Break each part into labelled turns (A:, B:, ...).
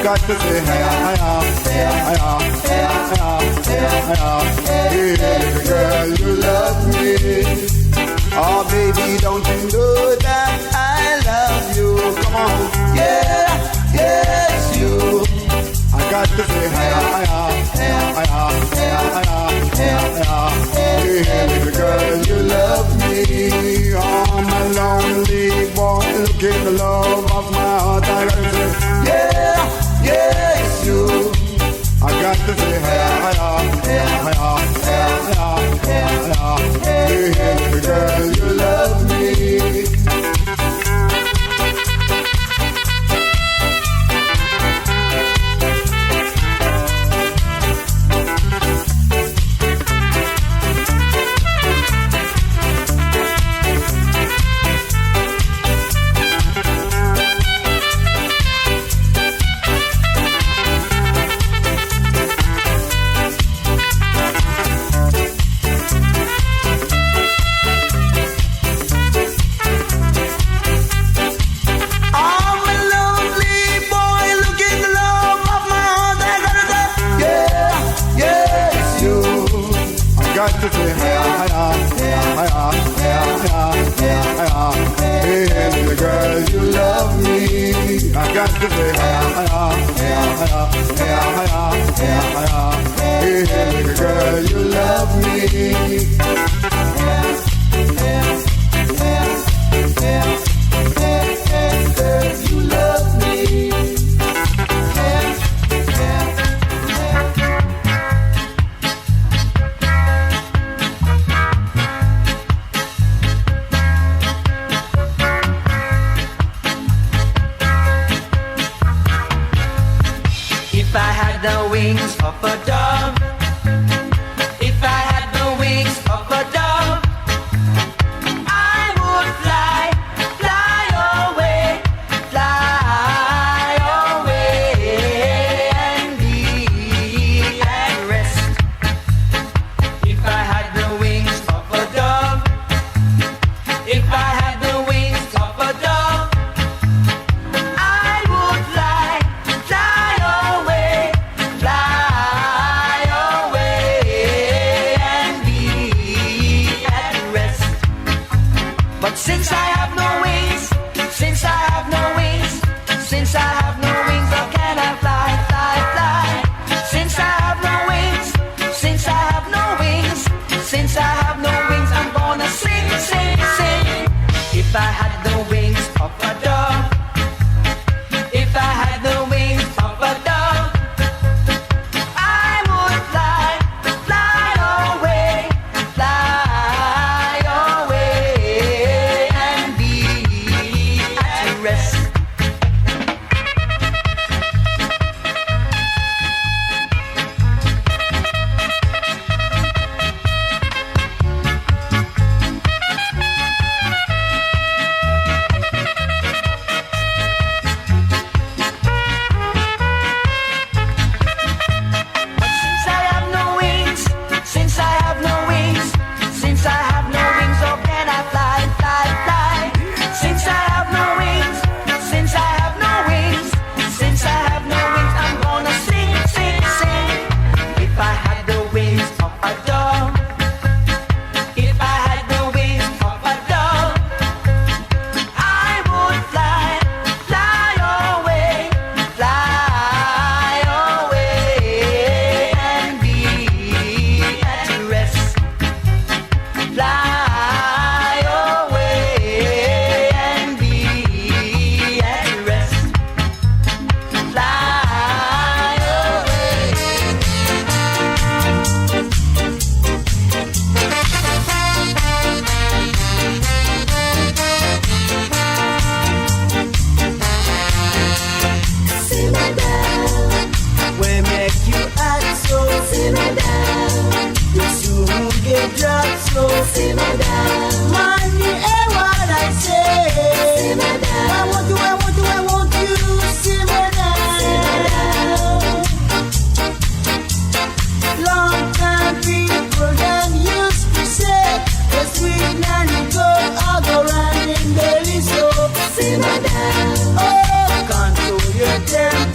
A: got to say hi-ya, hi-ya, hi-ya, hi-ya, hi-ya. Hey, little girl, you love me. Oh, baby, don't you know that I love you? Come on, yeah, yes, you. I got to say hi-ya, hi-ya, hi-ya, hi-ya, hi-ya. Hey, little girl, you love me. I'm a lonely boy looking the love of my heart. I got to say, yeah, yes, you. I got to say hi-ya, hi-ya, hi-ya, hi-ya, hi-ya. Hey, little girl, you love me.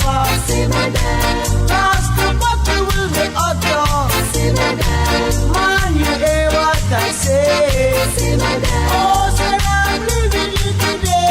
B: temper. Cause the battle will be utter. Man, you hear what I say. Oh, sir, I'm leaving you today.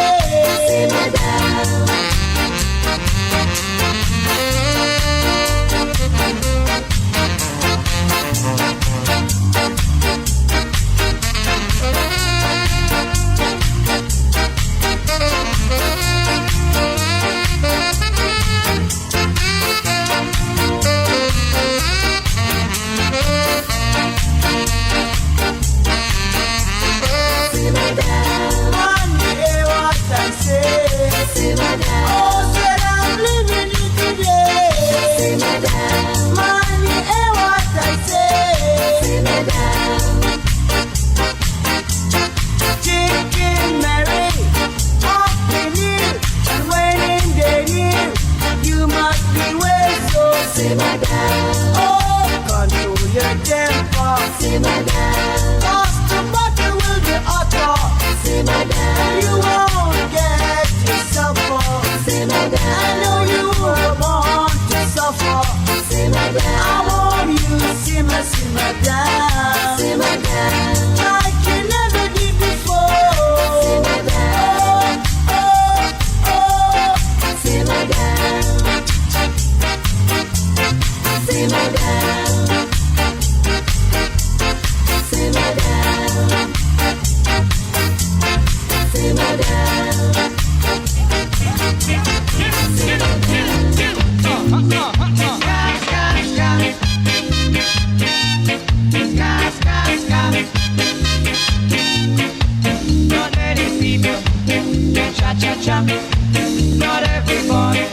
C: Not everybody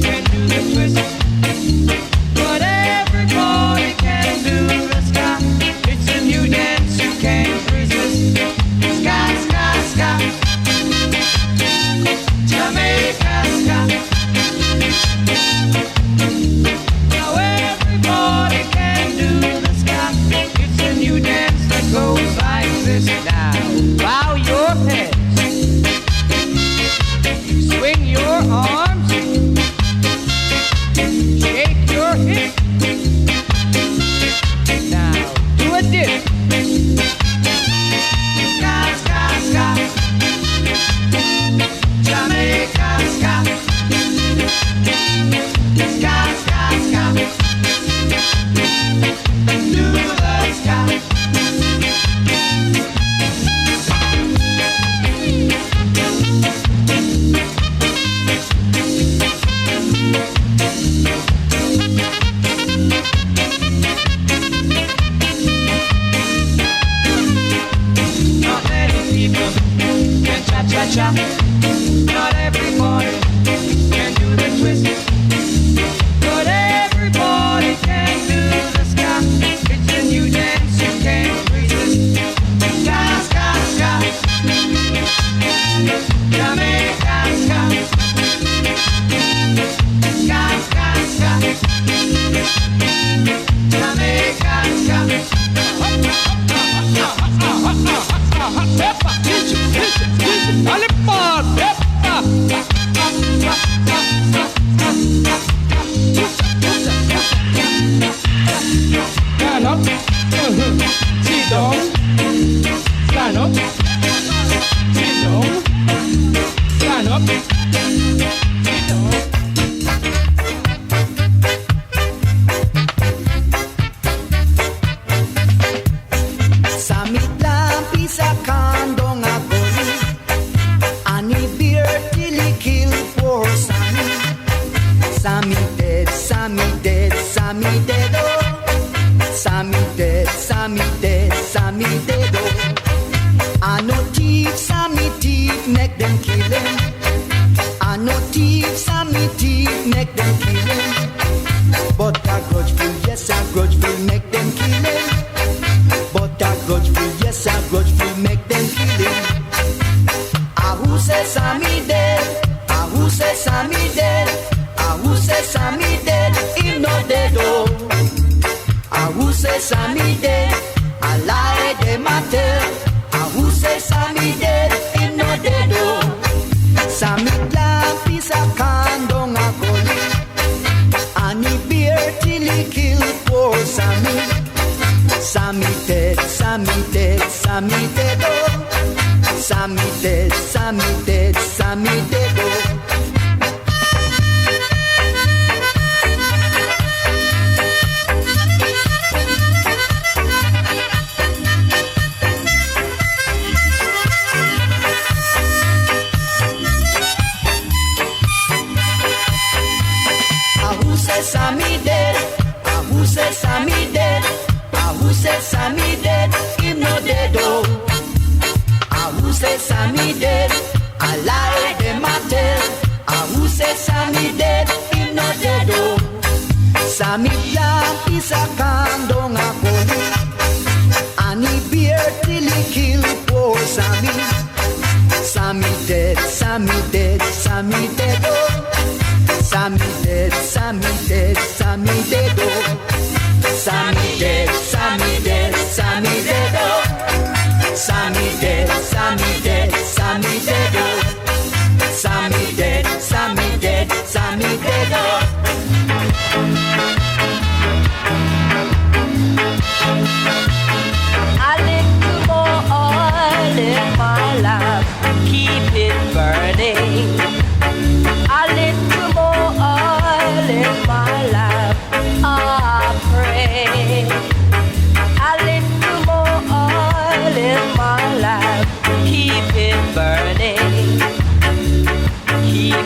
C: can do the twist, but everybody can do the ska. It's a new dance you can't resist. Ska, ska, ska, Jamaica ska. Now everybody can do the ska. It's a new dance that goes like this. Now bow your head. Swing your arms, shake your hips. Now do a dip. Ska, ska, ska, Jamaica ska. Ska, ska, ska, do the ska. Cha-cha. Not everybody can do the twist, but everybody can do the ska. It's a new dance you can't resist. Ska, ska, ska, Jamaica ska. Ska, ska, ska, Jamaica ska. Stand up, sit down, stand up, sit down, stand up, sit down.
B: Samit lampi sa kandong agoli, ani beer till he kill poor Sammy. Sammy dead, Sammy dead, Sammy dead, oh. Sammy dead, Sammy dead, Sammy dead, oh. I no thief, Sammy thief, make them kill him. I no thief, Sammy thief, make them kill him. But a grudgeful, yes, a grudgeful, make them kill him. But a grudgeful, yes, a grudgeful, make them kill him. Ah, who says Sammy dead? Ah, who says Sammy dead? Ah, who says Sammy dead? He no dead, oh. Ah, who says Sammy dead? I lie, them a tell. Ah, who says Sammy dead? He no dead, oh. Sammy lamp is a kandong a goli. Sammy dead, oh. Sammy dead, Sammy dead, Sammy dead, oh. Sammy dead, who said Sammy dead? Who said Sammy dead? Him no dead oh. Who said Sammy dead? I lie them a tell. Who said Sammy dead? Him no dead oh. Sammy plant is a condom a pony, and he bear till he kill poor Sammy. Sammy dead, Sammy dead, Sammy dead oh. Sammy dead, Sammy dead, Sammy dead, oh. Sammy dead, Sammy dead, Sammy dead, oh. Sammy dead, Sammy dead, Sammy dead, oh. Sammy dead, Sammy dead, Sammy dead, oh.
D: A little more oil in my life, keep it burning. A little more oil in my life, I pray. A little more oil in my life, keep it burning. Keep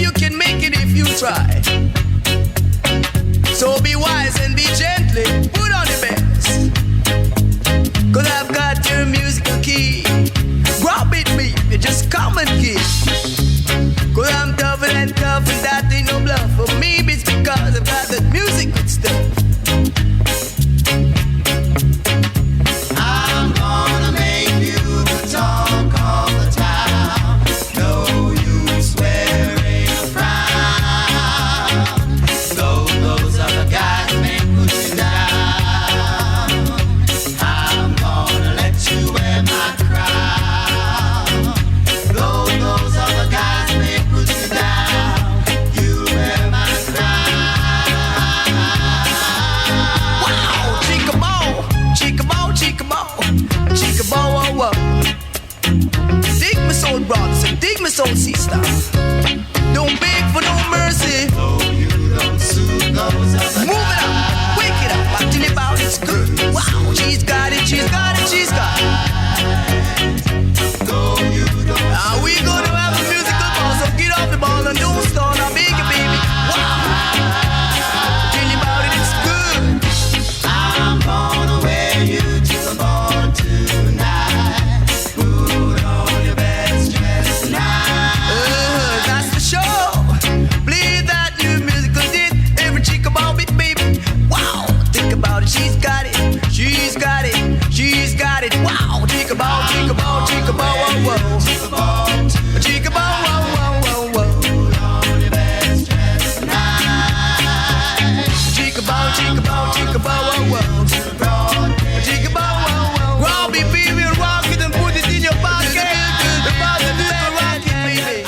E: you can make it if you try. So be wise and be gently, put on the best. Cause I've got your musical key. Grab it, baby, just come and get. Cause I'm tougher and tough, and that ain't no bluff. For me, it's because I've got that music good stuff.
A: I'm gonna make you the talk of the town. No use wearing a frown. Those other guys may put you down. I'm gonna let you wear my crown. Those other guys may put you down. You wear my crown.
E: Wow, chica-bow, chica-bow, chica-bow, chica-bow, oh, oh. Dig me soul brothers and dig me soul sister. Don't beg for no mercy.
A: Oh, you don't suit those other
E: Move it up, wake it up, acting about it's good. Wow, she's got it, she's got it, she's got it.
A: No, you don't.
E: Now we gonna have a musical ball, so get off the ball and don't stall. Now make it, baby. Wow, tell you about it, it's good.
A: I'm gonna wear you to the ball tonight. Put on your best dress tonight.
E: That's the show. Play that new musical dit. Every chick about it, baby. Wow, think about it, she's got it, she's got it, she's got it. Wow, think about, whoa, whoa. Think about, whoa, whoa, whoa.
A: Put on your best dress tonight.
E: Think about, whoa, whoa. Think about, whoa, whoa. Robbie, baby, rock it and put it in your pocket. The pocket is a rocket, baby.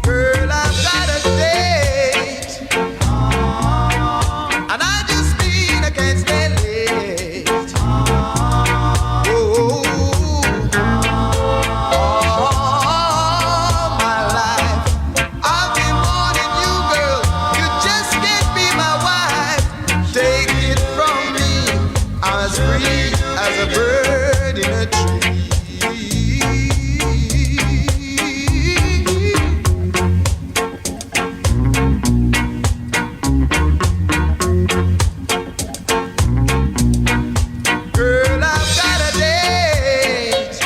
A: Girl, I've got a date, and I just mean I can't stay late. All my life I've been wanting you, girl. You just can't be my wife. Take it from me, I'm as free as a bird in a tree. Girl, I've got a date,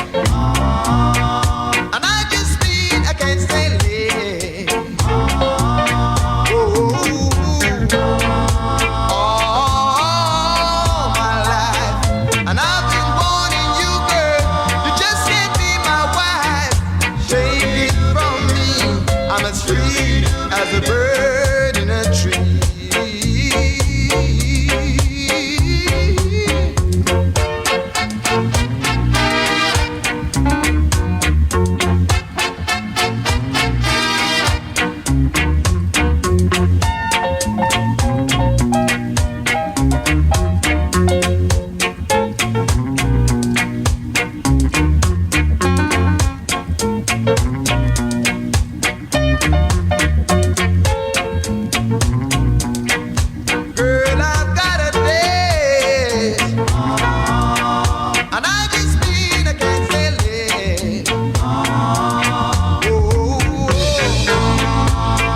A: and I just mean I can't stay late. All my life, and I've been wanting you, girl. You just can't be my wife. Take it from me, I'm as free as a bird in a tree. Girl, I've got a date, and I just mean I can't stay late.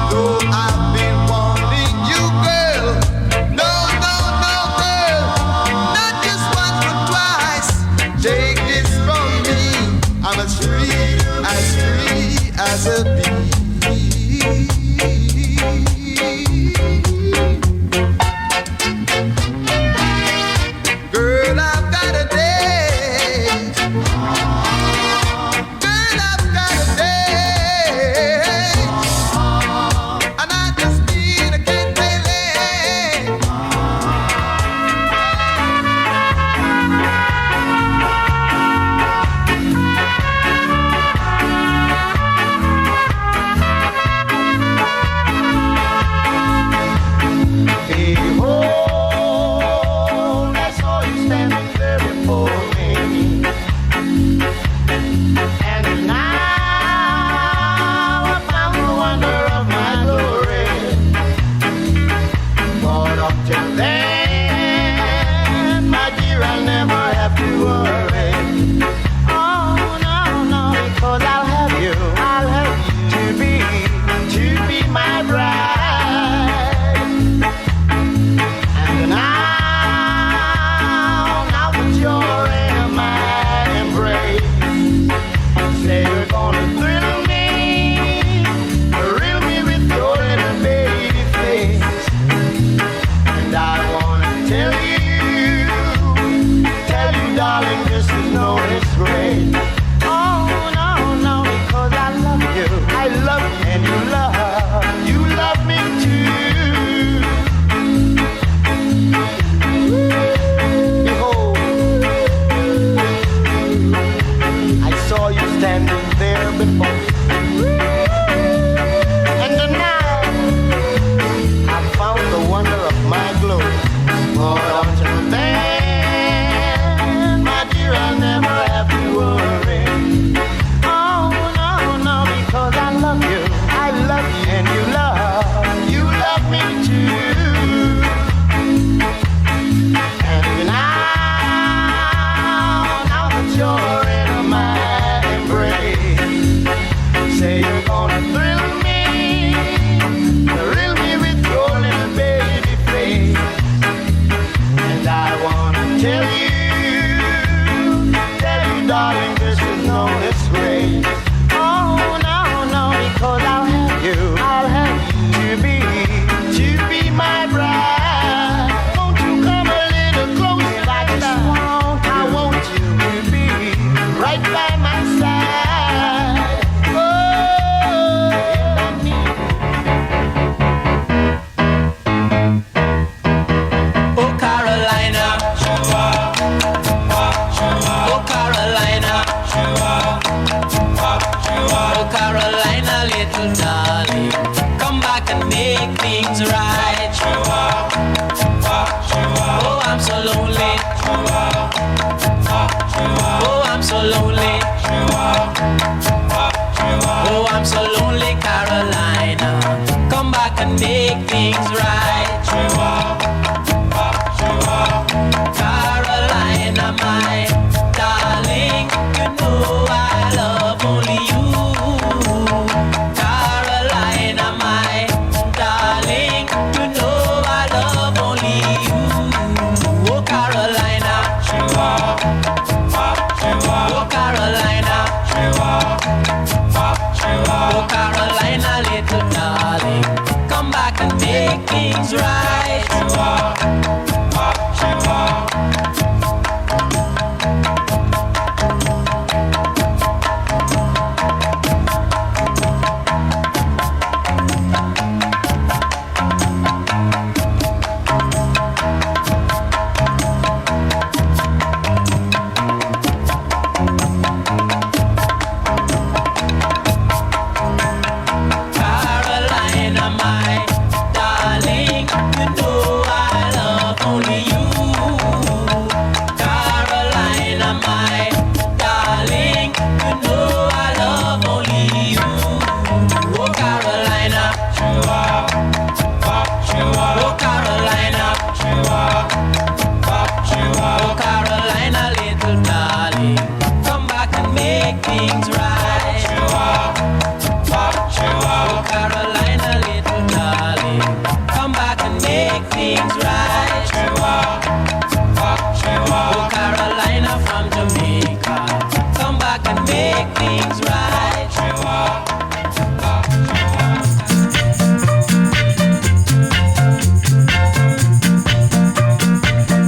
A: Though I've been wanting you, girl. No, girl, not just once but twice. Take this from me, I'm as free as a bee. Girl, I've got a date. Girl, I've got a date, and I just mean I can't stay late. darling, this is no disgrace. Oh, no, because I'll have you to be my bride. Won't you come a little closer? I want you to be right by my side.
C: Oh, Carolina, oh, Carolina, oh, Carolina, little darling, come back and make things right. Oh, I'm so lonely. Oh, I'm so lonely. Oh, I'm so lonely, Carolina. Come back and make things right. Carolina, my darling, you know I love only you. Carolina, my darling, you know I love only you. Oh, Carolina, oh, Carolina, oh, Carolina, little darling, come back and make things right. Carolina, my darling, you know I love only you. Carolina, my darling, you know I love only you. Oh, Carolina, oh, Carolina, oh, Carolina, little darling, come back and make things right. Oh, Carolina, little darling, come back and make things right. Oh, Carolina from Jamaica, come back and make things right.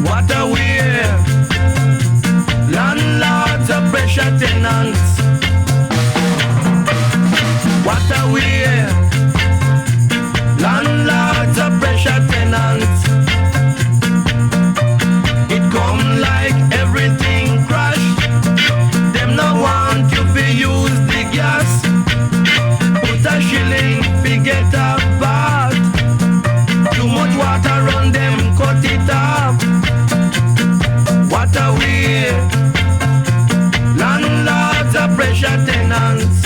A: What a weird landlords of pressure tenants. What a weird landlords of pressure tenants. It come like everything crash. Them no want you to use the gas. Put a shilling to get a bath. Too much water run them, cut it off. What a weird landlords of pressure tenants.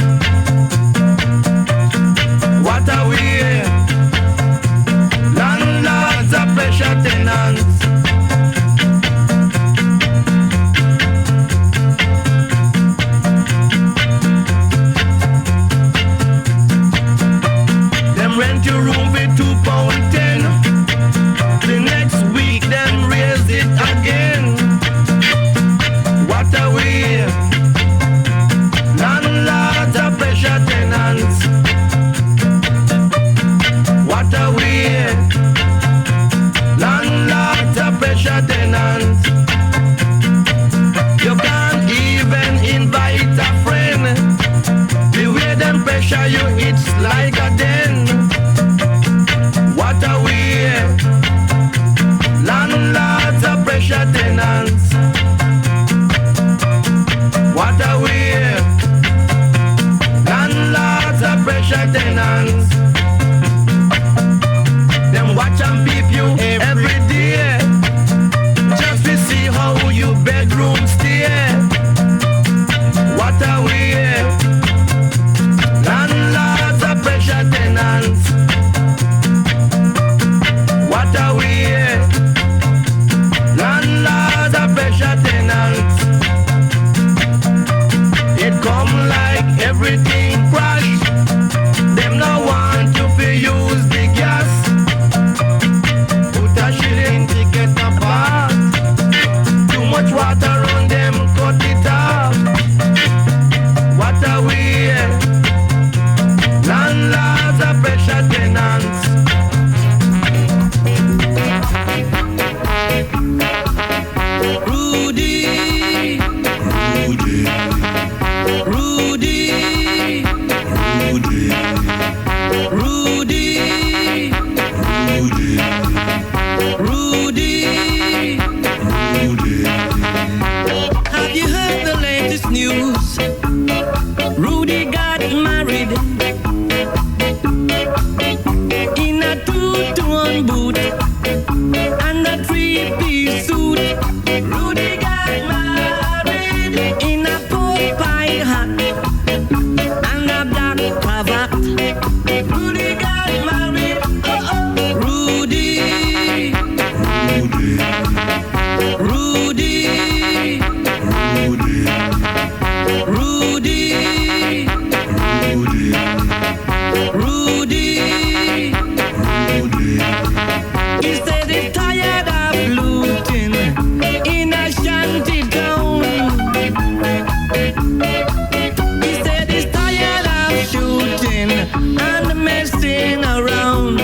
C: He said he's tired of shooting and messing around.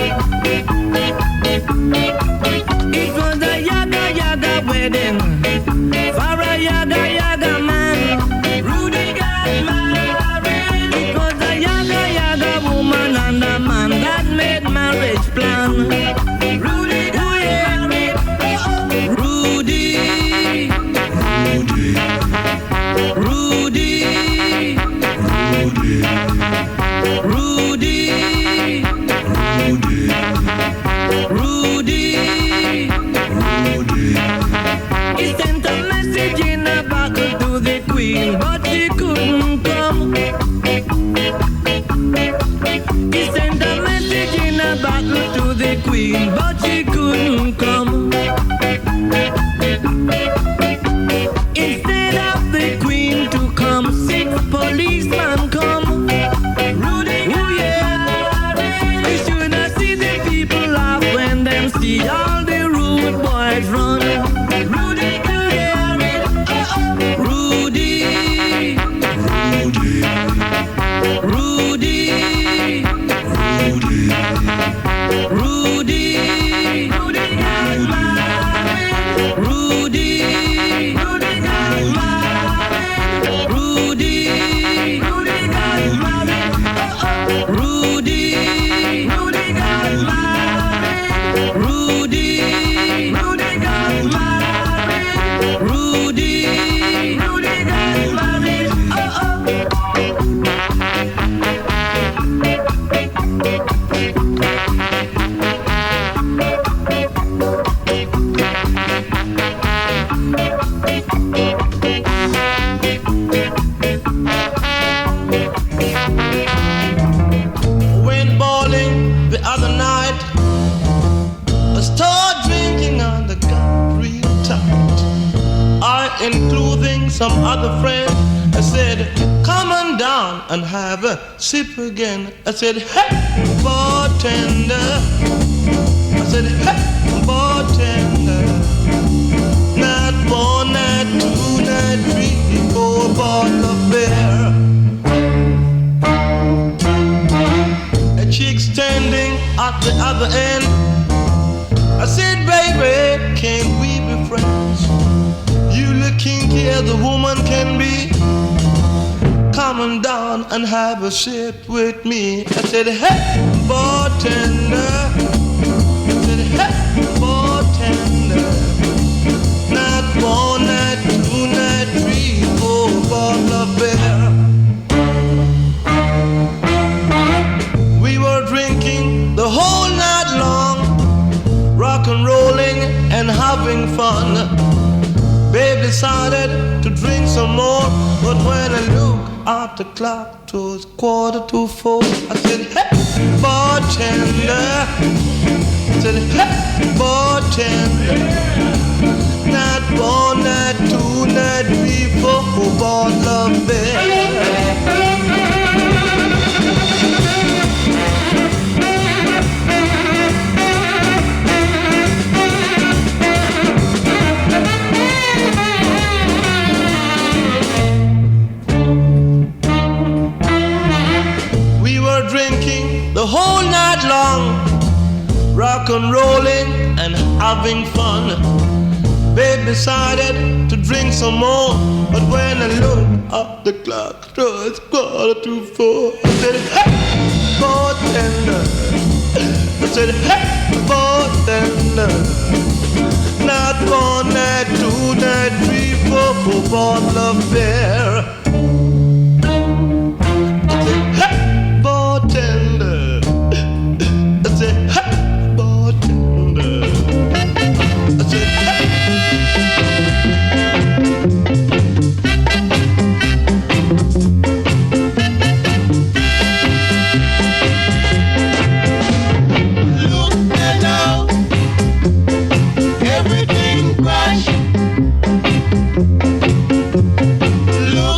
C: It was a yaga yaga wedding for a yaga yaga man. Rudy got married. It was a yaga yaga woman and a man that made marriage plan. Rudy got married. Rudy. Rudy. Rudy. Rudy. He sent a message in a bottle to the queen, but she couldn't come. He sent a message in a bottle to the queen, but she couldn't come. Instead of the queen to come, 6 policemen come. Rudy, oh yeah, we should have seen the people laugh when them see all the rude boys run. Rudy, Rudy, Rudy, Rudy, Rudy got married. Rudy, Rudy got married. Rudy, Rudy got married. Rudy, Rudy got married. Rudy, Rudy got married. Rudy, Rudy got married. Went bowling the other night. I started drinking and I got real tight. I, including some other friend, I said, come on down and have a sip again. I said, hey, bartender. I said, hey, bartender. Not 1, not 2, not 3, 4 bottles of beer. A chick standing at the other end. I said, baby, can't we be friends? You look kinky as a woman can be. Come on down and have a sip with me. I said, hey, bartender. I said, hey, bartender. Not 1, not 2, not 3, 4 bottles of beer. We were drinking the whole night long, rock and rolling and having fun. Babe decided to drink some more, but when I looked at the clock, it was 3:45. I said, hey, bartender. I said, hey, bartender. Not 1, not 2, not 3, 4 bottles of beer. Drinking the whole night long, rock and rolling and having fun. Babe decided to drink some more, but when I looked at the clock, it was 3:45. I said, hey, bartender. I said, hey, bartender. Not 1, not 2, not 3, 4 bottles of beer. Look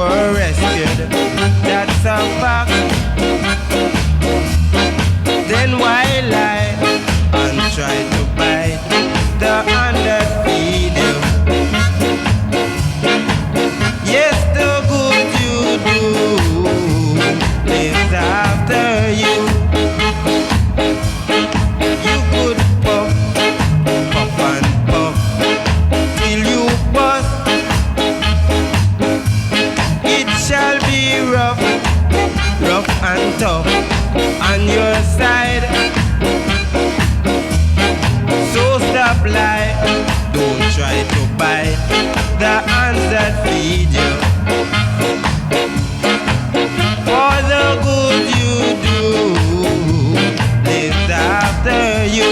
F: were rescued. That's a fact. Then why lie and try to bite the hand that feed you? Yes, the good you do lives after you. You could puff, puff and puff till you bust. It shall be rough, rough and tough on your side. So stop lie, don't try to bite the hands that feed you. For the good you do lives after you.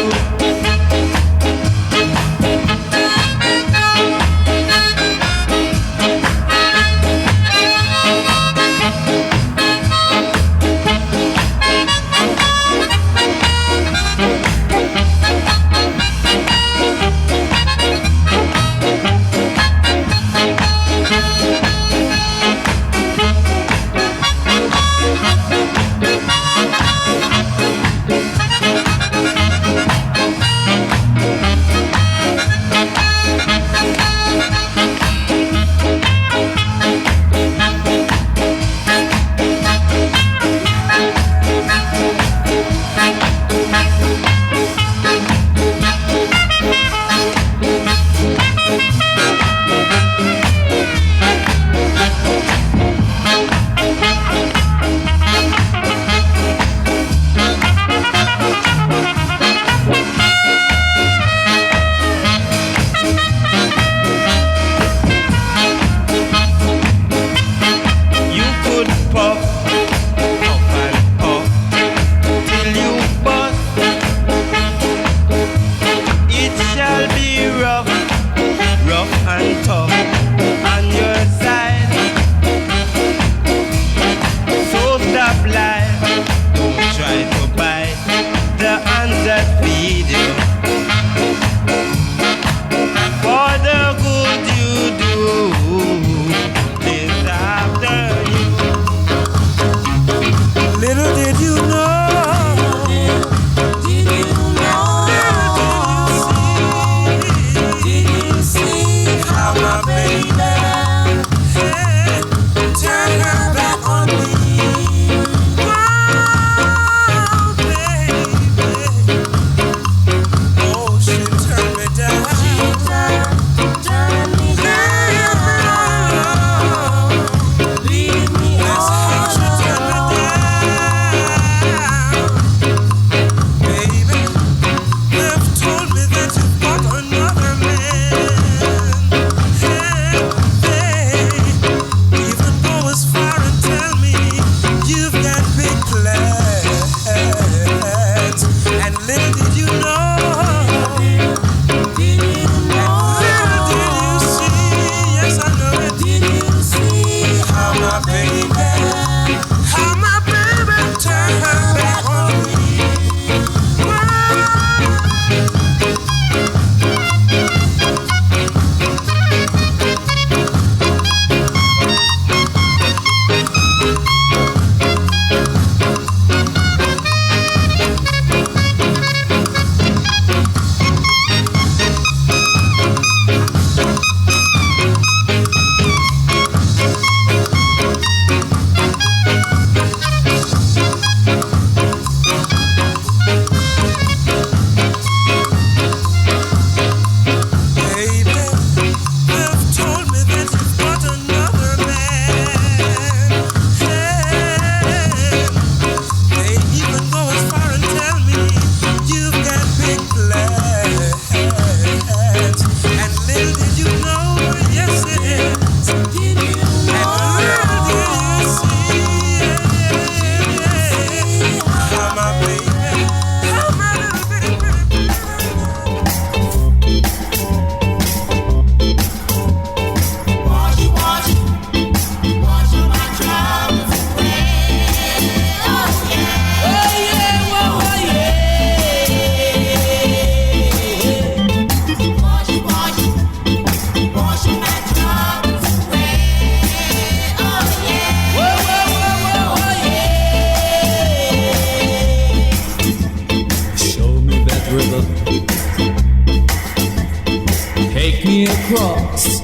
G: cross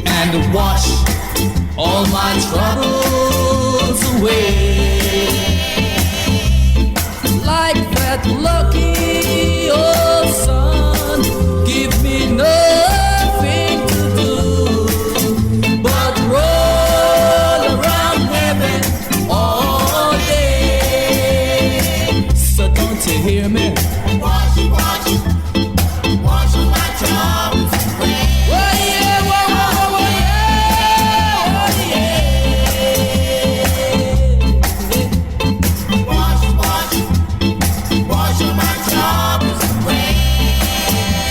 G: and wash all my troubles away. Like that lucky old sun, give me nothing to do but roll around heaven all day. So don't you hear me? Wash my troubles away. Oh yeah, oh yeah, oh yeah. Wash my troubles away.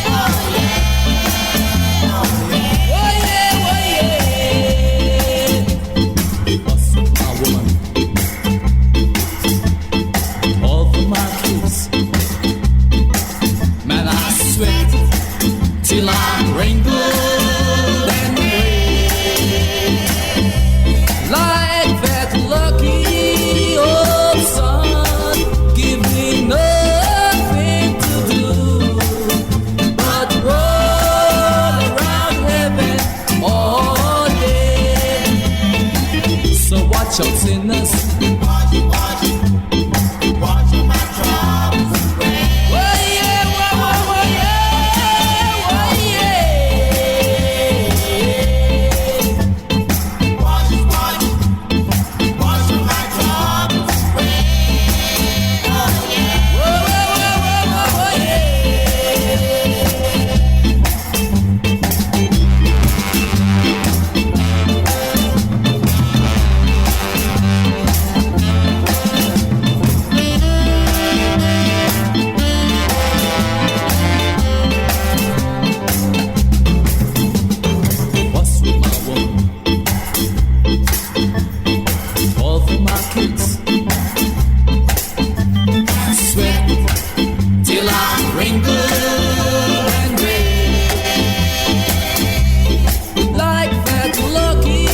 G: Oh yeah, oh yeah, oh yeah. Hustle my woman, all for my kids. Man, I sweat till I'm wrinkled and gray. Like that lucky old sun, give me nothing to do but roll around heaven all day. So watch out, sinners. Wash my troubles away. Oh yeah, oh yeah, oh yeah. Wash my troubles away. Oh yeah, oh yeah. What's with my woman? All for my kids. I sweat till I'm wrinkled and gray. Like that lucky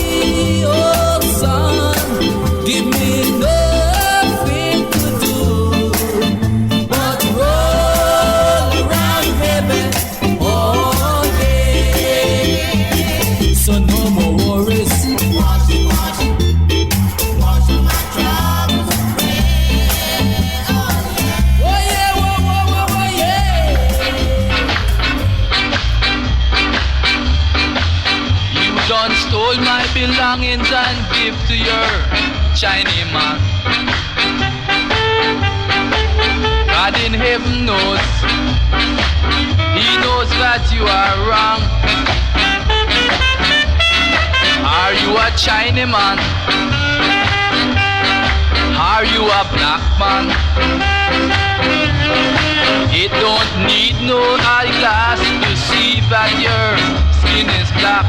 G: old sun, give me nothing to do but roll around heaven all day. So no more worries. Wash my troubles away. Oh yeah, oh yeah.
C: You done stole my belongings and give to your Chinese man. God in heaven knows, He knows that you are wrong. Are you a Chinese man? Are you a black man? It don't need no eyeglass to see that your skin is black.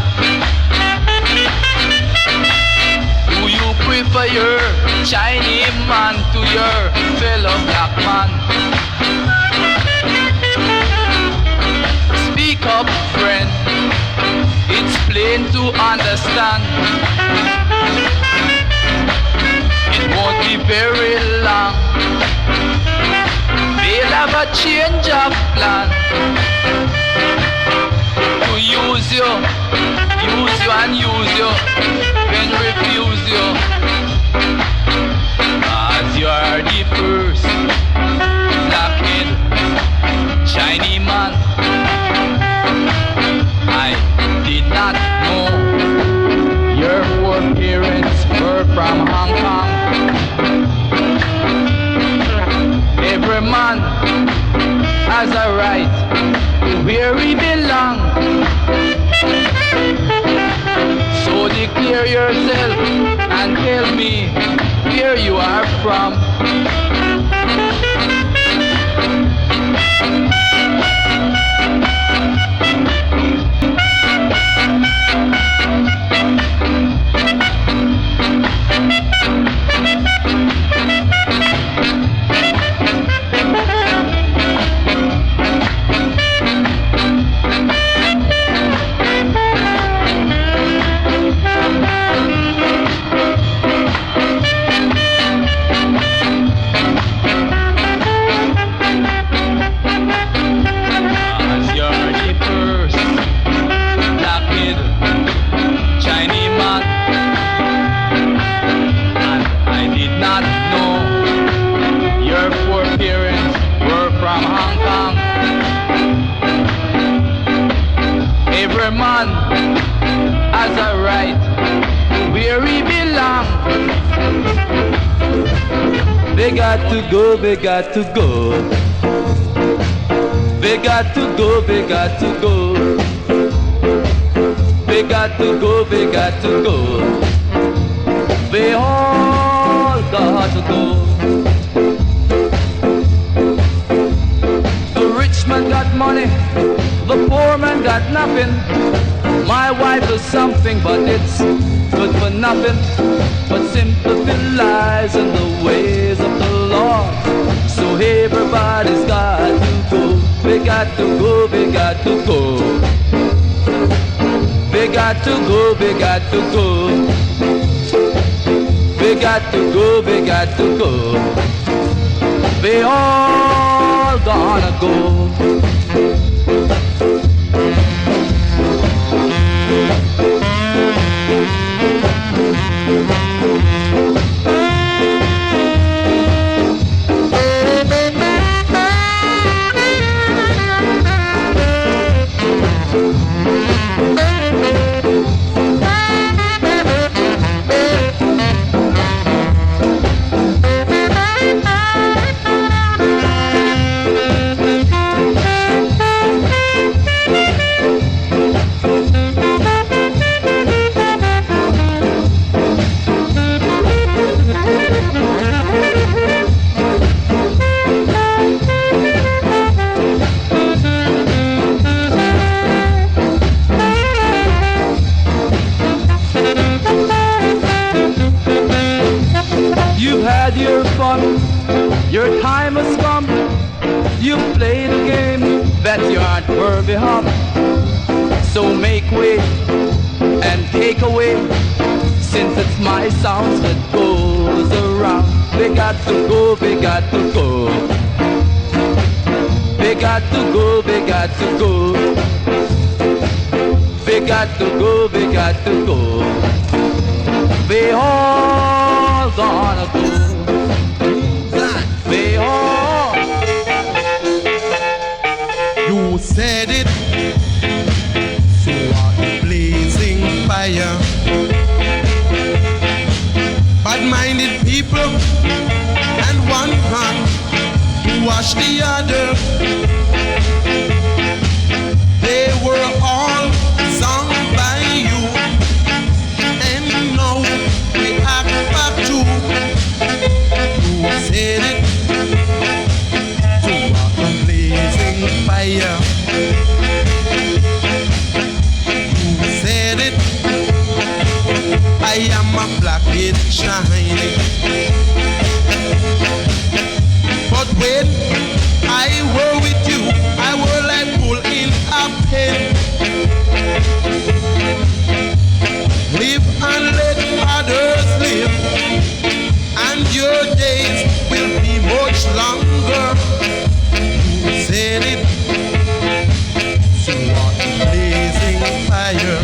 C: Do you prefer your Chinese man to your fellow black man? Speak up, friend. It's plain to understand. It won't be very long. They'll have a change of plan to use you and use you, then refuse you. As you are the first blackhead Chinese man. I did not know your foreparents were from Hong Kong. Every man has a right to where he belongs. So declare yourself and tell me where you are from. right where we belong. They got to go, they got to go. They got to go, they got to go. They got to go, they got to go. They all got to go. The rich man got money, the poor man got nothing. My wife is something, but it's good for nothing. But sympathy lies in the ways of the Lord. So everybody's got to go. They got to go, they got to go. They got to go, they got to go. They got to go, they got to go. They all gonna go. Your time has come. You played a game that you aren't worthy of. So make way and take away, since it's my sounds that goes around. They got to go, they got to go. They got to go, they got to go. They got to go, they got to go. They all gonna go. They all.
H: You said it. So are the blazing fire. Bad-minded people and one hand who wash the other. They were all sung by you, and now we act back to. You said it. So are the blazing fire. You said it. I am a black kid shining. But when I were with you, I were like bull in a pen. Live and let others live, and your days will be much longer. You said it. So what blazing fire.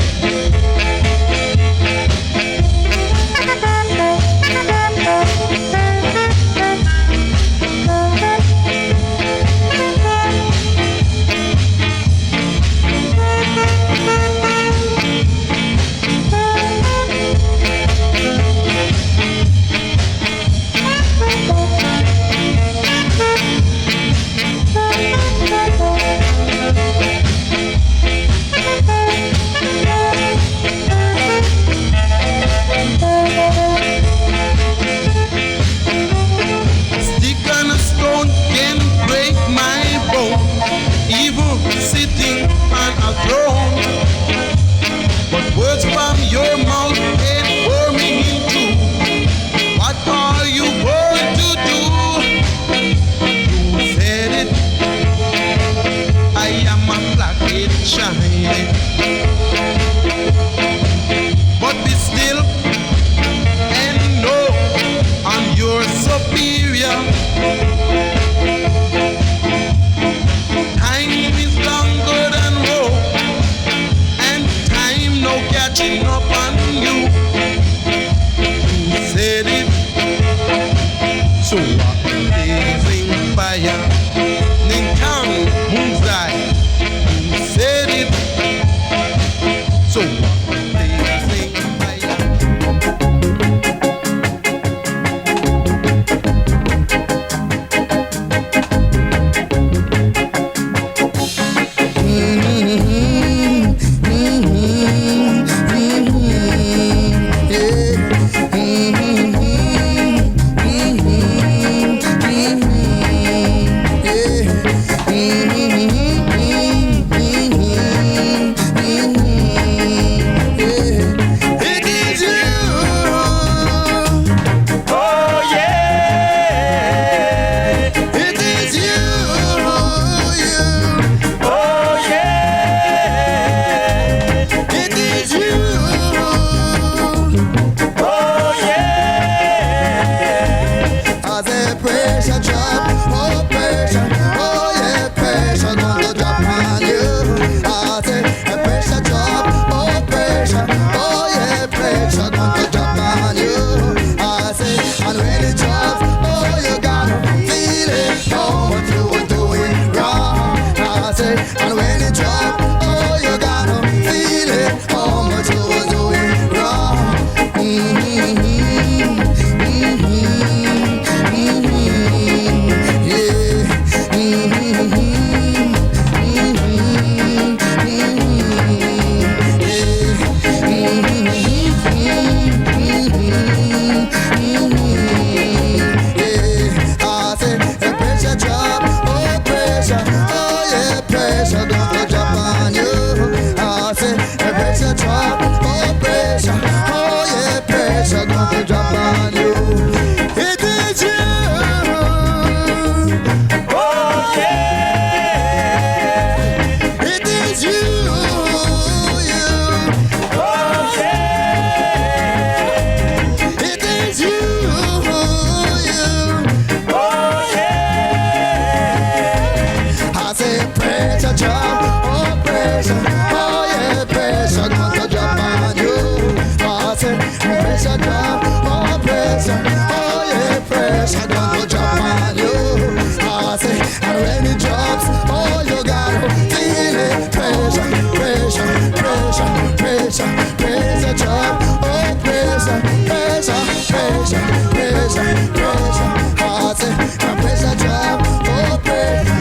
A: pressure, pressure, pressure, pressure, pressure. I say, the pressure drop, oh pressure.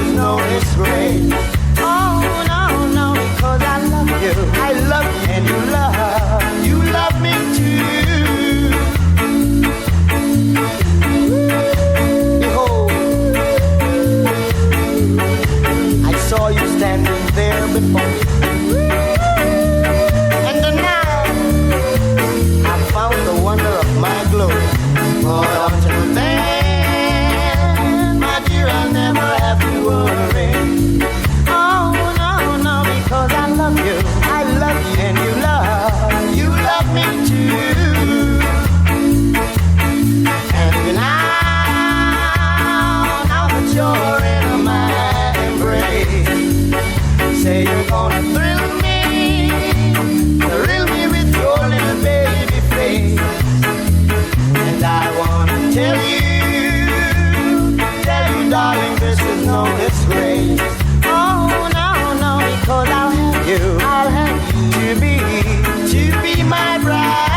B: is no disgrace. Oh, no, no, because I love you. I love you and you love me too. Behold, I saw you standing there before. And now I found the wonder of my glory. But until then, my dear, I'll never have to worry. Oh, no, no, because I love you. I love you and you love me too. And now that you're in my embrace, say you're gonna thrill me with your little baby face. And I wanna tell you, darling, this is no disgrace. Oh, no, no, because I'll have you to be my bride.